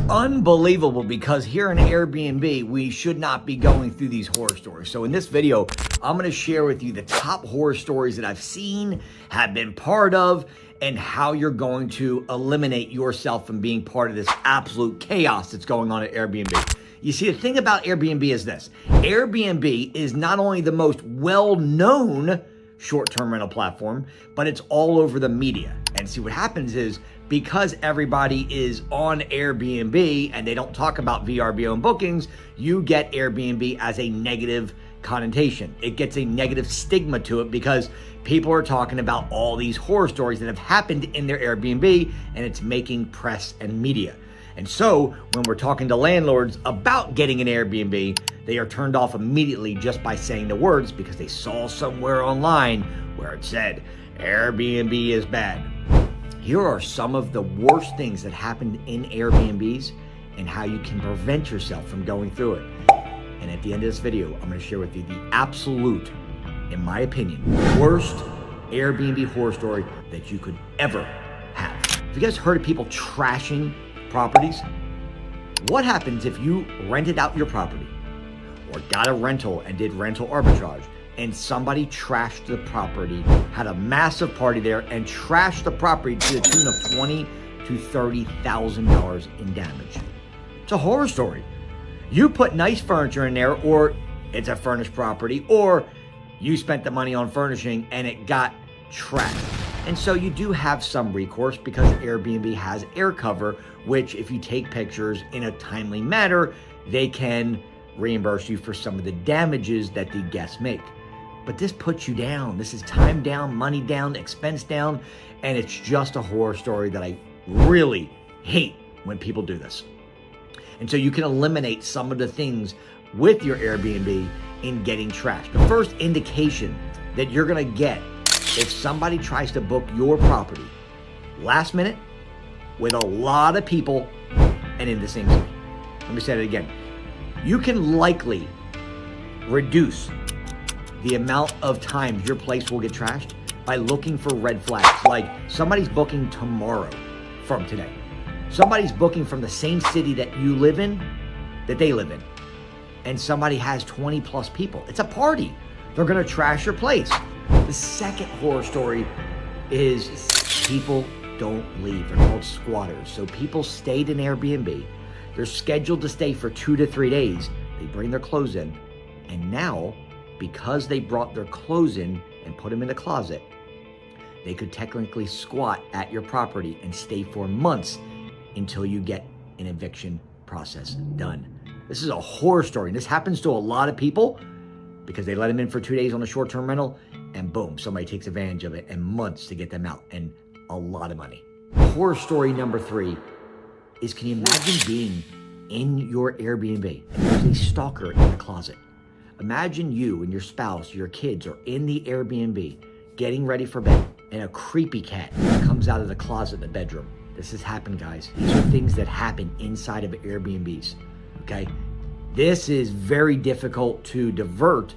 unbelievable because here in Airbnb, we should not be going through these horror stories. So in this video, I'm going to share with you the top horror stories that I've seen, have been part of, and how you're going to eliminate yourself from being part of this absolute chaos that's going on at Airbnb. You see, the thing about Airbnb is this. Airbnb is not only the most well-known short-term rental platform, but it's all over the media. And see, what happens is because everybody is on Airbnb and they don't talk about VRBO and bookings, you get Airbnb as a negative connotation. It gets a negative stigma to it because people are talking about all these horror stories that have happened in their Airbnb, and it's making press and media. And so when we're talking to landlords about getting an Airbnb, they are turned off immediately just by saying the words because they saw somewhere online where it said Airbnb is bad. Here are some of the worst things that happened in Airbnbs and how you can prevent yourself from going through it. And at the end of this video, I'm going to share with you the absolute, in my opinion, worst Airbnb horror story that you could ever have. Have you guys heard of people trashing properties? What happens if you rented out your property or got a rental and did rental arbitrage and somebody trashed the property, had a massive party there and trashed the property to the tune of $20,000 to $30,000 in damage? It's a horror story. You put nice furniture in there, or it's a furnished property, or you spent the money on furnishing and it got trashed. And so you do have some recourse because Airbnb has air cover, which if you take pictures in a timely manner, they can reimburse you for some of the damages that the guests make. But this puts you down. This is time down, money down, expense down, and it's just a horror story that I really hate when people do this. And so you can eliminate some of the things with your Airbnb in getting trashed. The first indication that you're gonna get if somebody tries to book your property last minute with a lot of people and in the same city. Let me say that again. You can likely reduce the amount of times your place will get trashed by looking for red flags. Like somebody's booking tomorrow from today. Somebody's booking from the same city that you live in, that they live in. And somebody has 20 plus people. It's a party. They're gonna trash your place. The second horror story is people don't leave. They're called squatters. So people stayed in Airbnb. They're scheduled to stay for 2 to 3 days. They bring their clothes in. And now, because they brought their clothes in and put them in the closet, they could technically squat at your property and stay for months until you get an eviction process done. This is a horror story. This happens to a lot of people because they let them in for 2 days on a short-term rental and boom, somebody takes advantage of it and months to get them out and a lot of money. Horror story number 3 is, can you imagine being in your Airbnb and there's a stalker in the closet? Imagine you and your spouse, your kids are in the Airbnb getting ready for bed and a creepy cat comes out of the closet in the bedroom. This has happened, guys. These are things that happen inside of Airbnbs, okay? This is very difficult to divert,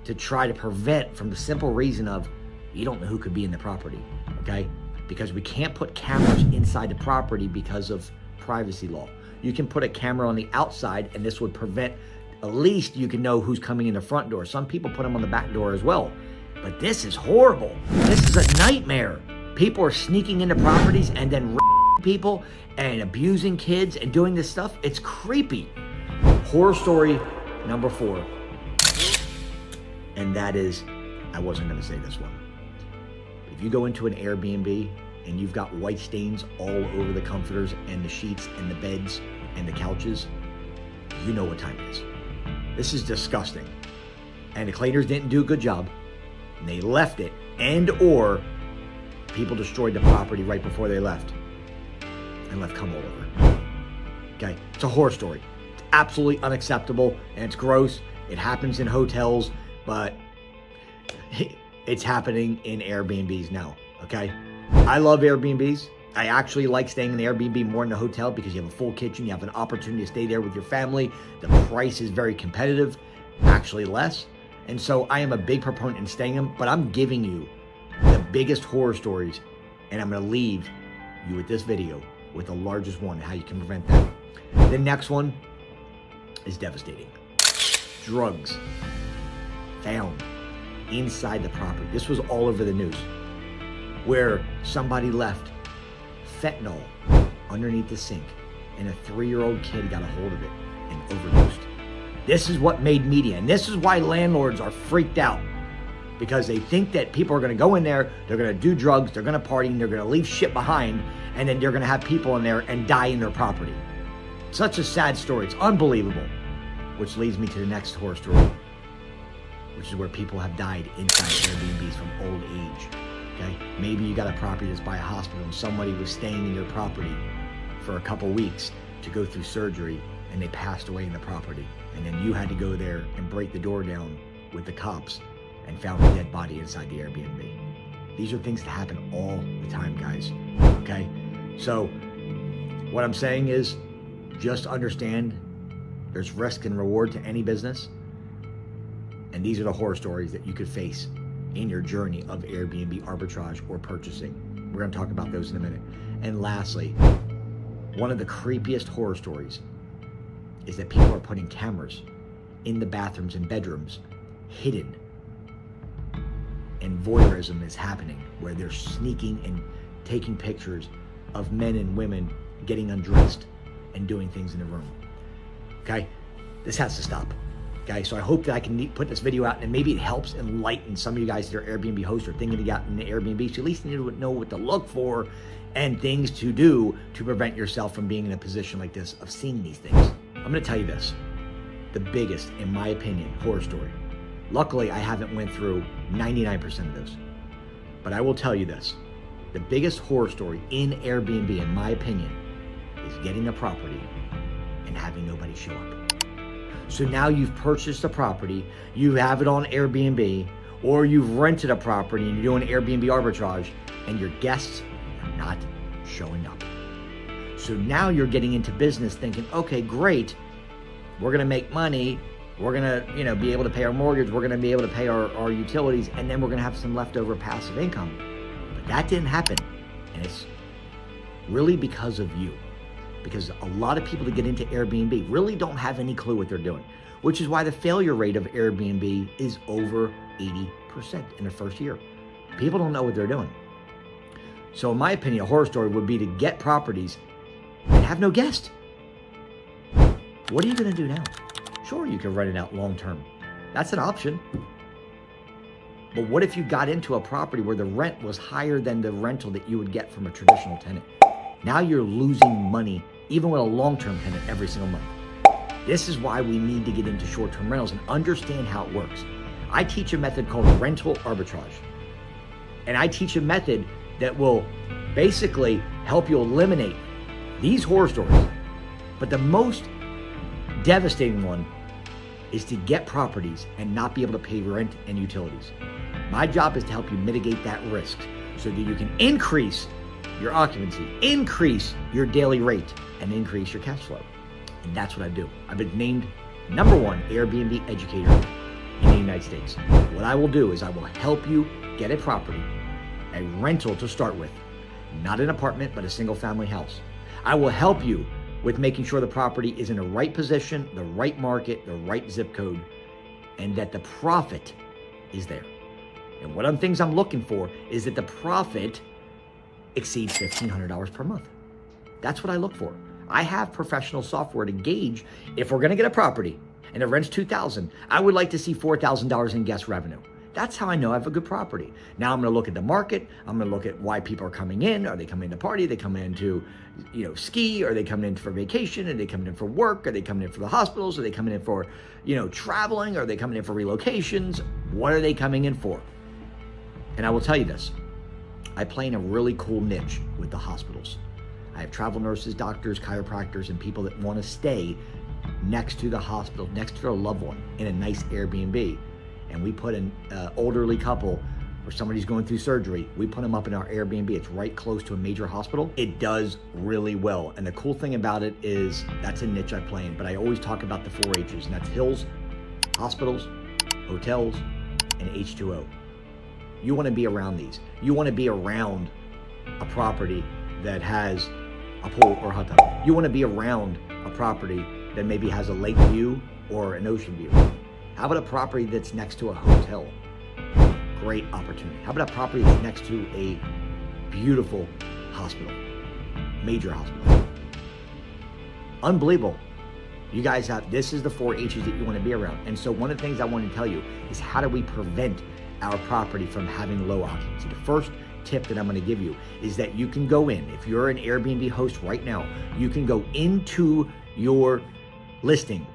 to try to prevent, from the simple reason of you don't know who could be in the property, okay? Because we can't put cameras inside the property because of privacy law. You can put a camera on the outside and this would prevent, at least you can know who's coming in the front door. Some people put them on the back door as well. But this is horrible. This is a nightmare. People are sneaking into properties and then people and abusing kids and doing this stuff. It's creepy. Horror story number 4. And that is, I wasn't gonna say this one. If you go into an Airbnb and you've got white stains all over the comforters and the sheets and the beds and the couches, you know what time it is. This is disgusting. And the cleaners didn't do a good job. And they left it, and or people destroyed the property right before they left and left cum all over. Okay, it's a horror story. It's absolutely unacceptable and it's gross. It happens in hotels, but it's happening in Airbnbs now, okay? I love Airbnbs. I actually like staying in the Airbnb more than a hotel because you have a full kitchen, you have an opportunity to stay there with your family. The price is very competitive, actually less. And so I am a big proponent in staying in them, but I'm giving you the biggest horror stories, and I'm gonna leave you with this video with the largest one, how you can prevent that. The next one is devastating. Drugs found inside the property. This was all over the news, where somebody left fentanyl underneath the sink and a 3-year-old kid got a hold of it and overdosed. This is what made media, and this is why landlords are freaked out, because they think that people are going to go in there, they're going to do drugs, they're going to party, and they're going to leave shit behind, and then they're going to have people in there and die in their property. Such a sad story. It's unbelievable. Which leads me to the next horror story, which is where people have died inside Airbnbs from old age. Okay? Maybe you got a property that's by a hospital and somebody was staying in your property for a couple weeks to go through surgery and they passed away in the property. And then you had to go there and break the door down with the cops and found a dead body inside the Airbnb. These are things that happen all the time, guys. Okay? So what I'm saying is just understand there's risk and reward to any business. And these are the horror stories that you could face in your journey of Airbnb arbitrage or purchasing. We're going to talk about those in a minute. And lastly, one of the creepiest horror stories is that people are putting cameras in the bathrooms and bedrooms hidden. And voyeurism is happening where they're sneaking and taking pictures of men and women getting undressed and doing things in the room. Okay? This has to stop. Okay? So I hope that I can put this video out and maybe it helps enlighten some of you guys that are Airbnb hosts or thinking to get in the Airbnb. So at least you need to know what to look for and things to do to prevent yourself from being in a position like this of seeing these things. I'm going to tell you this. The biggest, in my opinion, horror story. Luckily, I haven't went through 99% of those. But I will tell you this. The biggest horror story in Airbnb, in my opinion, is getting a property and having nobody show up. So now you've purchased a property, you have it on Airbnb, or you've rented a property and you're doing Airbnb arbitrage, and your guests are not showing up. So now you're getting into business thinking, okay, great, we're gonna make money, we're gonna be able to pay our mortgage, we're gonna be able to pay our utilities, and then we're gonna have some leftover passive income. But that didn't happen, and it's really because of you. Because a lot of people that get into Airbnb really don't have any clue what they're doing, which is why the failure rate of Airbnb is over 80% in the first year. People don't know what they're doing. So in my opinion, a horror story would be to get properties and have no guest. What are you gonna do now? Sure, you can rent it out long term. That's an option. But what if you got into a property where the rent was higher than the rental that you would get from a traditional tenant? Now you're losing money, even with a long-term tenant, every single month. This is why we need to get into short-term rentals and understand how it works. I teach a method called rental arbitrage. And I teach a method that will basically help you eliminate these horror stories. But the most devastating one is to get properties and not be able to pay rent and utilities. My job is to help you mitigate that risk so that you can increase your occupancy, increase your daily rate, and increase your cash flow. And that's what I do. I've been named #1 Airbnb educator in the United States. What I will do is I will help you get a property, a rental to start with, not an apartment, but a single family house. I will help you with making sure the property is in the right position, the right market, the right zip code, and that the profit is there. And one of the things I'm looking for is that the profit exceeds $1,500 per month. That's what I look for. I have professional software to gauge if we're gonna get a property and it rents $2,000, I would like to see $4,000 in guest revenue. That's how I know I have a good property. Now I'm gonna look at the market. I'm gonna look at why people are coming in. Are they coming in to party? Are they coming in to, ski? Are they coming in for vacation? Are they coming in for work? Are they coming in for the hospitals? Are they coming in for, traveling? Are they coming in for relocations? What are they coming in for? And I will tell you this. I play in a really cool niche with the hospitals. I have travel nurses, doctors, chiropractors, and people that want to stay next to the hospital, next to their loved one in a nice Airbnb. And we put an elderly couple or somebody's going through surgery, we put them up in our Airbnb. It's right close to a major hospital. It does really well. And the cool thing about it is that's a niche I play in, but I always talk about the 4 H's, and that's hills, hospitals, hotels, and H2O. You want to be around these. You want to be around a property that has a pool or a hot tub. You want to be around a property that maybe has a lake view or an ocean view. How about a property that's next to a hotel? Great opportunity. How about a property that's next to a beautiful hospital, major hospital? Unbelievable. You guys have, this is the 4 H's that you want to be around. And so one of the things I want to tell you is how do we prevent our property from having low occupancy? The first tip that I'm going to give you is that you can go in, if you're an Airbnb host right now, you can go into your listing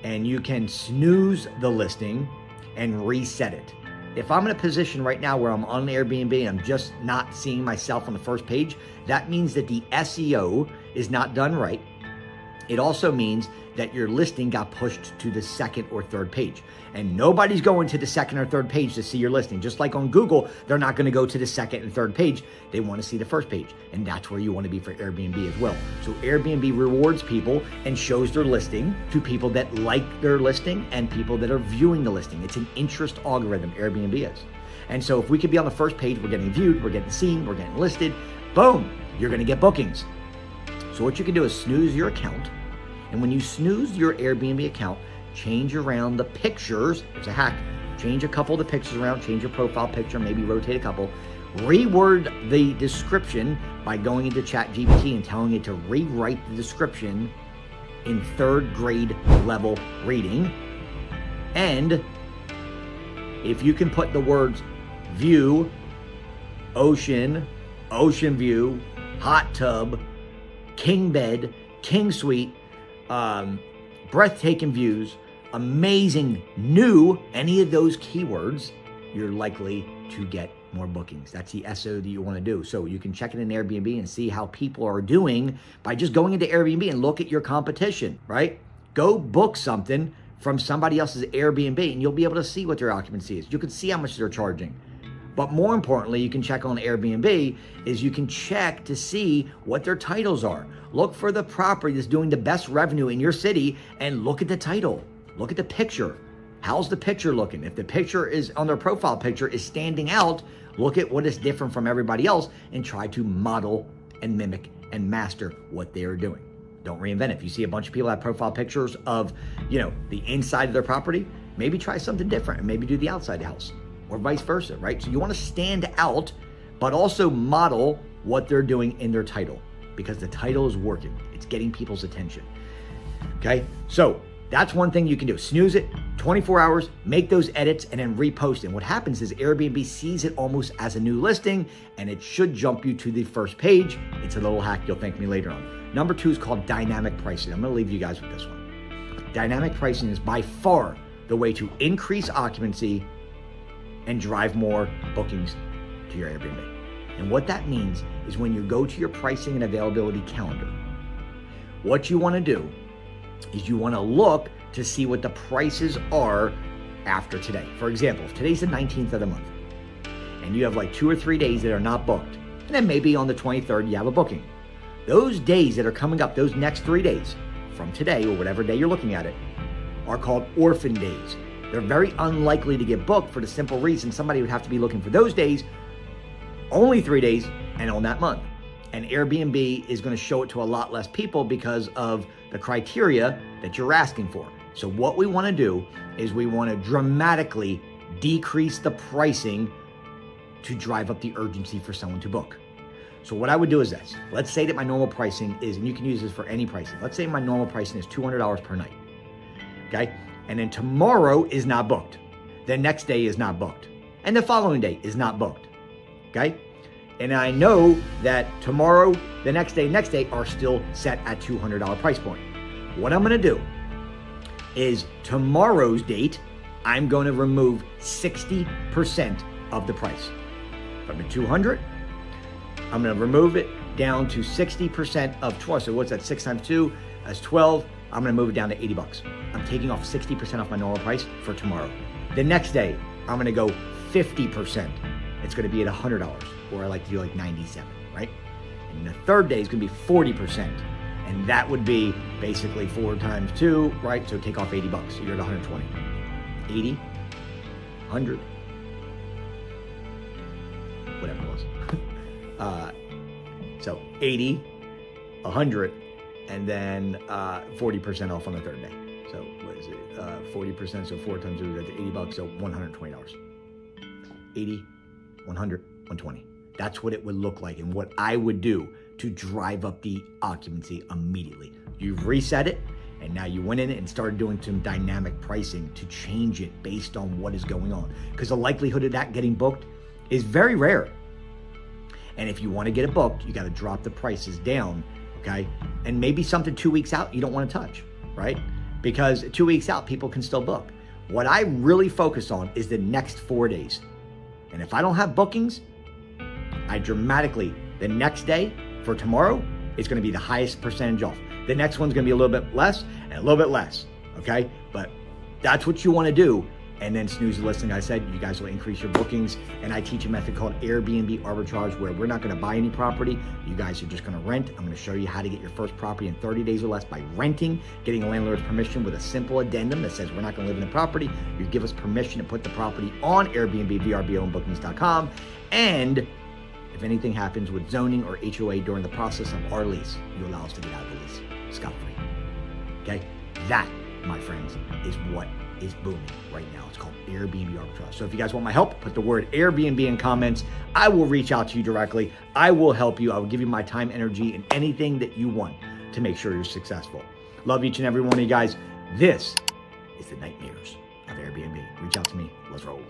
and you can snooze the listing and reset it. If I'm in a position right now where I'm on Airbnb and I'm just not seeing myself on the first page, that means that the SEO is not done right. It also means that your listing got pushed to the second or third page. And nobody's going to the second or third page to see your listing. Just like on Google, they're not going to go to the second and third page. They want to see the first page. And that's where you want to be for Airbnb as well. So Airbnb rewards people and shows their listing to people that like their listing and people that are viewing the listing. It's an interest algorithm, Airbnb is. And so if we could be on the first page, we're getting viewed, we're getting seen, we're getting listed, boom, you're going to get bookings. So what you can do is snooze your account. And when you snooze your Airbnb account, change around the pictures. It's a hack. Change a couple of the pictures around, change your profile picture, maybe rotate a couple. Reword the description by going into ChatGPT and telling it to rewrite the description in 3rd grade level reading. And if you can put the words view, ocean, ocean view, hot tub, king bed, king suite, breathtaking views, amazing, new, any of those keywords, you're likely to get more bookings. That's the SEO that you want to do. So you can check it in Airbnb and see how people are doing by just going into Airbnb and look at your competition, right? Go book something from somebody else's Airbnb and you'll be able to see what their occupancy is. You can see how much they're charging. But more importantly, you can check on Airbnb is you can check to see what their titles are. Look for the property that's doing the best revenue in your city and look at the title. Look at the picture. How's the picture looking? If the picture is on their profile picture is standing out, look at what is different from everybody else and try to model and mimic and master what they are doing. Don't reinvent it. If you see a bunch of people have profile pictures of, the inside of their property, maybe try something different and maybe do the outside of the house. Or vice versa, right? So you want to stand out, but also model what they're doing in their title because the title is working. It's getting people's attention, okay? So that's one thing you can do. Snooze it, 24 hours, make those edits, and then repost it. And what happens is Airbnb sees it almost as a new listing, and it should jump you to the first page. It's a little hack. You'll thank me later on. Number 2 is called dynamic pricing. I'm going to leave you guys with this one. Dynamic pricing is by far the way to increase occupancy and drive more bookings to your Airbnb. And what that means is when you go to your pricing and availability calendar, what you want to do is you want to look to see what the prices are after today. For example, if today's the 19th of the month and you have like 2 or 3 days that are not booked, and then maybe on the 23rd you have a booking. Those days that are coming up, those next 3 days from today or whatever day you're looking at it, are called orphan days. They're very unlikely to get booked for the simple reason somebody would have to be looking for those days, only 3 days, and on that month. And Airbnb is going to show it to a lot less people because of the criteria that you're asking for. So what we want to do is we want to dramatically decrease the pricing to drive up the urgency for someone to book. So what I would do is this. Let's say that my normal pricing is, and you can use this for any pricing. Let's say my normal pricing is $200 per night, okay? And then tomorrow is not booked. The next day is not booked. And the following day is not booked, okay? And I know that tomorrow, the next day are still set at $200 price point. What I'm gonna do is tomorrow's date, I'm gonna remove 60% of the price. From the 200, I'm gonna remove it down to 60% of 12. So what's that, 6 times 2? That's 12. I'm gonna move it down to 80 bucks. I'm taking off 60% off my normal price for tomorrow. The next day, I'm gonna go 50%. It's gonna be at $100, or I like to do like 97, right? And the third day is gonna be 40%. And that would be basically 4 times 2, right? So take off 80 bucks, so you're at 120. 80, 100, whatever it was. So 80 100, and then 40% off on the third day. So what is it? 40%, so 4 times 2, that's $80, so $120. 80, 100, 120. That's what it would look like and what I would do to drive up the occupancy immediately. You've reset it, and now you went in and started doing some dynamic pricing to change it based on what is going on. Because the likelihood of that getting booked is very rare. And if you want to get it booked, you got to drop the prices down, okay? And maybe something 2 weeks out you don't want to touch, right? Because 2 weeks out, people can still book. What I really focus on is the next 4 days. And if I don't have bookings, I dramatically, the next day for tomorrow, it's going to be the highest percentage off. The next one's going to be a little bit less and a little bit less, okay? But that's what you want to do. And then snooze the listing. I said, you guys will increase your bookings. And I teach a method called Airbnb arbitrage, where we're not going to buy any property. You guys are just going to rent. I'm going to show you how to get your first property in 30 days or less by renting, getting a landlord's permission with a simple addendum that says we're not going to live in the property. You give us permission to put the property on Airbnb, vrbo, and bookings.com. And if anything happens with zoning or HOA during the process of our lease, you allow us to get out of the lease scot-free. Okay? That, my friends, is what is booming right now. It's called Airbnb arbitrage. So if you guys want my help, put the word Airbnb in comments. I will reach out to you directly. I will help you. I will give you my time, energy, and anything that you want to make sure you're successful. Love each and every one of you guys. This is the nightmares of Airbnb. Reach out to me. Let's roll.